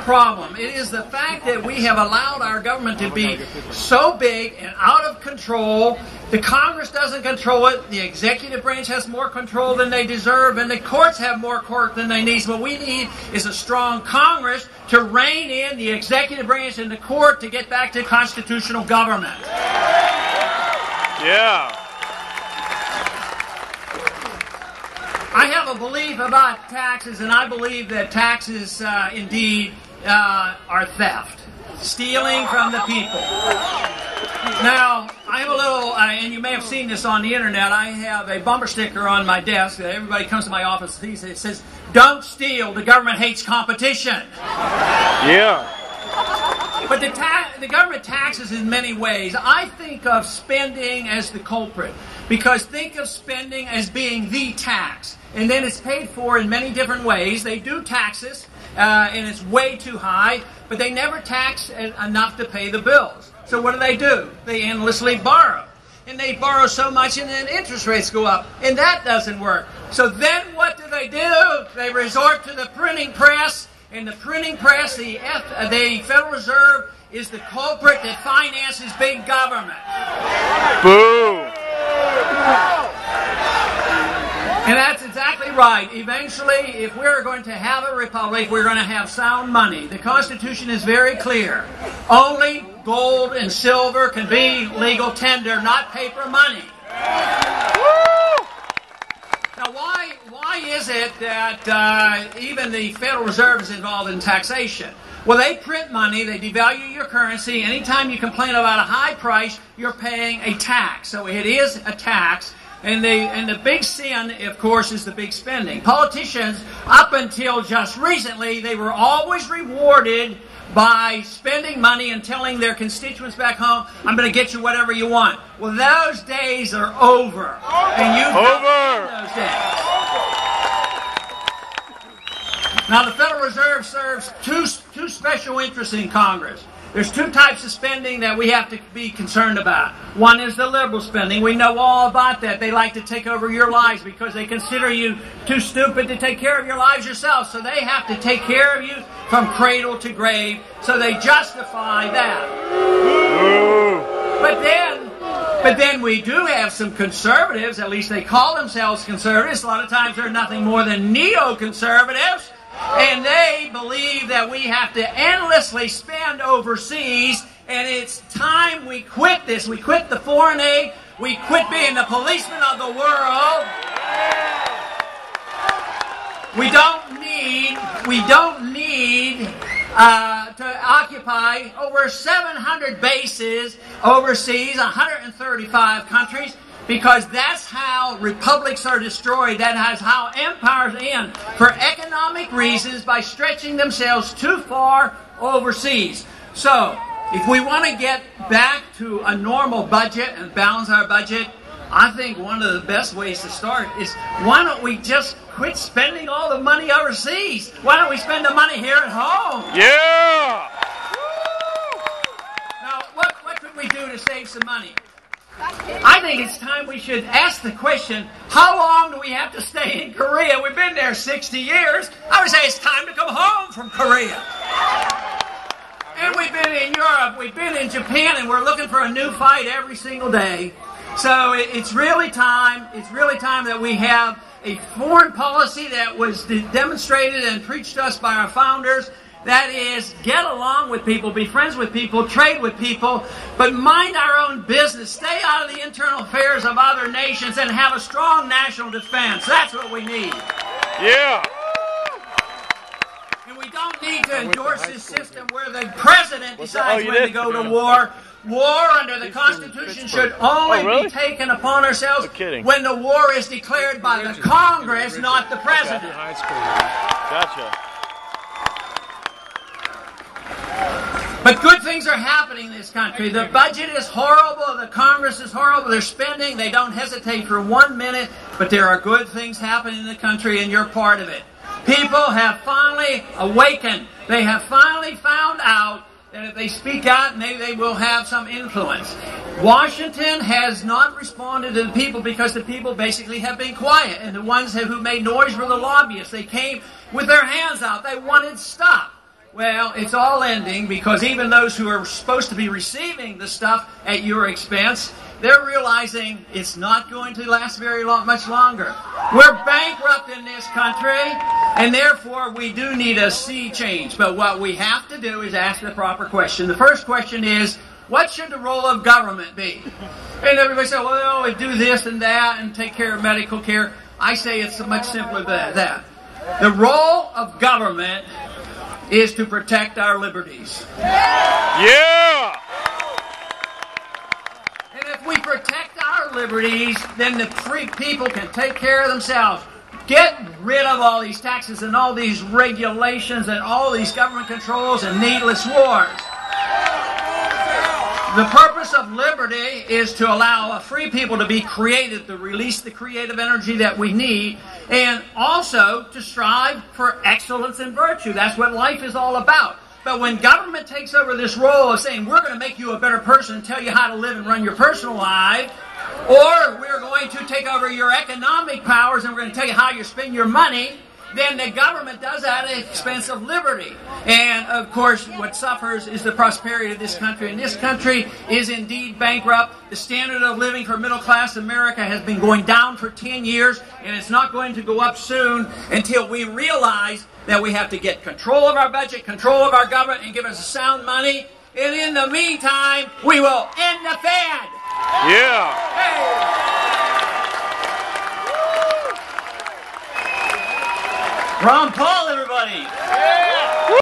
problem. It is the fact that we have allowed our government to be so big and out of control. The Congress doesn't control it. The executive branch has more control than they deserve, and the courts have more court than they need. So what we need is a strong Congress to rein in the executive branch and the court to get back to constitutional government. Yeah. I have a belief about taxes, and I believe that taxes indeed are theft, stealing from the people. Now, I'm a little, and you may have seen this on the internet, I have a bumper sticker on my desk that everybody comes to my office and sees. It says, "Don't steal, the government hates competition." Yeah. But the government taxes in many ways. I think of spending as the culprit, because think of spending as being the tax. And then it's paid for in many different ways. They do taxes, and it's way too high, but they never tax enough to pay the bills. So what do? They endlessly borrow. And they borrow so much, and then interest rates go up. And that doesn't work. So then what do? They resort to the printing press. And the printing press, the Federal Reserve, is the culprit that finances big government. Boo! And that's exactly right. Eventually, if we're going to have a republic, we're going to have sound money. The Constitution is very clear. Only gold and silver can be legal tender, not paper money. Now, why is it that even the Federal Reserve is involved in taxation? Well, they print money, they devalue your currency. Anytime you complain about a high price, you're paying a tax. So it is a tax. And the big sin, of course, is the big spending. Politicians, up until just recently, they were always rewarded by spending money and telling their constituents back home, "I'm going to get you whatever you want." Well, those days are over. And you've got those days. Now, the Federal Reserve serves two special interests in Congress. There's two types of spending that we have to be concerned about. One is the liberal spending. We know all about that. They like to take over your lives because they consider you too stupid to take care of your lives yourself. So they have to take care of you from cradle to grave. So they justify that. But then we do have some conservatives, at least they call themselves conservatives. A lot of times they're nothing more than neoconservatives. And they believe that we have to endlessly spend overseas, and it's time we quit this. We quit the foreign aid. We quit being the policemen of the world. We don't need to occupy over 700 bases overseas, 135 countries. Because that's how republics are destroyed. That is how empires end. For economic reasons, by stretching themselves too far overseas. So, if we want to get back to a normal budget and balance our budget, I think one of the best ways to start is, why don't we just quit spending all the money overseas? Why don't we spend the money here at home? Yeah! Now, what could we do to save some money? I think it's time we should ask the question, how long do we have to stay in Korea? We've been there 60 years. I would say it's time to come home from Korea. And we've been in Europe, we've been in Japan, and we're looking for a new fight every single day. So it's really time that we have a foreign policy that was demonstrated and preached to us by our founders. That is, get along with people, be friends with people, trade with people, but mind our own business. Stay out of the internal affairs of other nations and have a strong national defense. That's what we need. Yeah. And we don't need to endorse this system where the president decides when to go to war. War under the Constitution should only be taken upon ourselves when the war is declared by the Congress, not the president. Gotcha. But good things are happening in this country. The budget is horrible. The Congress is horrible. They're spending. They don't hesitate for 1 minute. But there are good things happening in the country, and you're part of it. People have finally awakened. They have finally found out that if they speak out, maybe they will have some influence. Washington has not responded to the people because the people basically have been quiet. And the ones who made noise were the lobbyists. They came with their hands out. They wanted stuff. Well, it's all ending because even those who are supposed to be receiving the stuff at your expense, they're realizing it's not going to last much longer. We're bankrupt in this country, and therefore we do need a sea change. But what we have to do is ask the proper question. The first question is, what should the role of government be? And everybody says, well, we do this and that and take care of medical care. I say it's much simpler than that. The role of government is to protect our liberties. Yeah! And if we protect our liberties, then the free people can take care of themselves. Get rid of all these taxes and all these regulations and all these government controls and needless wars. The purpose of liberty is to allow free people to be creative, to release the creative energy that we need, and also to strive for excellence and virtue. That's what life is all about. But when government takes over this role of saying, we're going to make you a better person and tell you how to live and run your personal life, or we're going to take over your economic powers and we're going to tell you how you spend your money, then the government does that at the expense of liberty. And, of course, what suffers is the prosperity of this country. And this country is indeed bankrupt. The standard of living for middle-class America has been going down for 10 years, and it's not going to go up soon until we realize that we have to get control of our budget, control of our government, and give us sound money. And in the meantime, we will end the Fed. Yeah! Hey! Ron Paul, everybody!